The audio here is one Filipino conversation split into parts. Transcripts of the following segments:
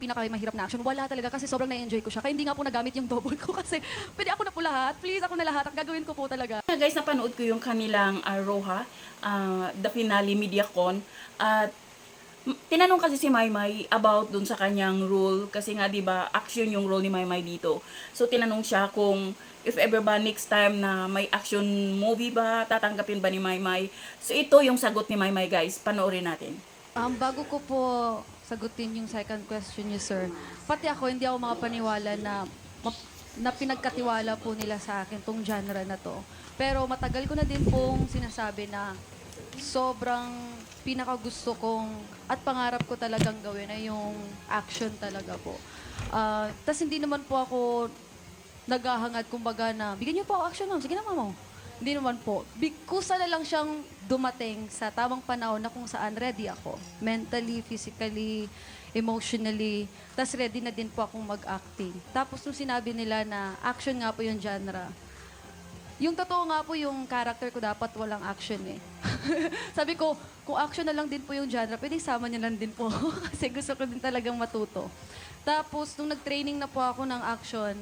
Pinakamahirap na action, wala talaga kasi sobrang na-enjoy ko siya. Kaya hindi nga po nagamit yung double ko kasi pwede ako na po lahat. Please, ako na lahat. Ang gagawin ko po talaga. Guys, napanood ko yung kanilang Roha, the finale MediaCon, at tinanong kasi si Maymay about dun sa kanyang role kasi nga 'di ba action yung role ni Maymay dito. So tinanong siya kung if ever ba next time na may action movie ba tatanggapin ba ni Maymay. So ito yung sagot ni Maymay, guys. Panoorin natin. Bago ko po sagutin yung second question niyo, sir, pati ako, hindi ako makapaniwala na, na pinagkatiwala po nila sa akin tong genre na to. Pero matagal ko na din pong sinasabi na sobrang pinakagusto kong at pangarap ko talagang gawin ay yung action talaga po. Tas hindi naman po ako naghahangad kumbaga na, bigyan niyo po ako action ma'am, sige na ma'am. Hindi naman po. Kusa na lang siyang dumating sa tamang panahon na kung saan ready ako. Mentally, physically, emotionally. Tas ready na din po akong mag-acting. Tapos nung sinabi nila na action nga po yung genre, yung totoo nga po yung character ko dapat walang action eh. Sabi ko, kung action na lang din po yung genre, pwede sama niya lang din po ako kasi gusto ko din talagang matuto. Tapos, nung nag-training na po ako ng action,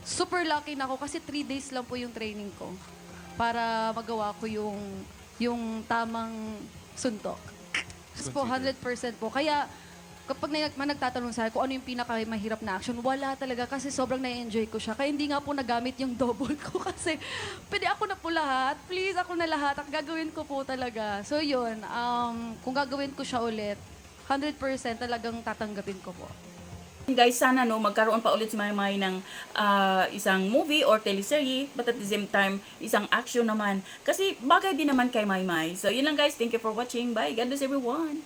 super lucky na ako kasi 3 days lang po yung training ko para magawa ko yung tamang suntok. Tapos po, 100% po. Kaya, kapag nagtatanong sa akin kung ano yung pinakamahirap na action, wala talaga kasi sobrang na-enjoy ko siya. Kaya hindi nga po nagamit yung double ko kasi pwede ako na po lahat. Please, ako na lahat. Ang gagawin ko po talaga. So yun, kung gagawin ko siya ulit, 100% talagang tatanggapin ko po. Guys, sana no magkaroon pa ulit si Maymay ng isang movie or teleserye, but at the same time isang action naman kasi bagay din naman kay Maymay. So yun lang guys, thank you for watching. Bye. God bless everyone.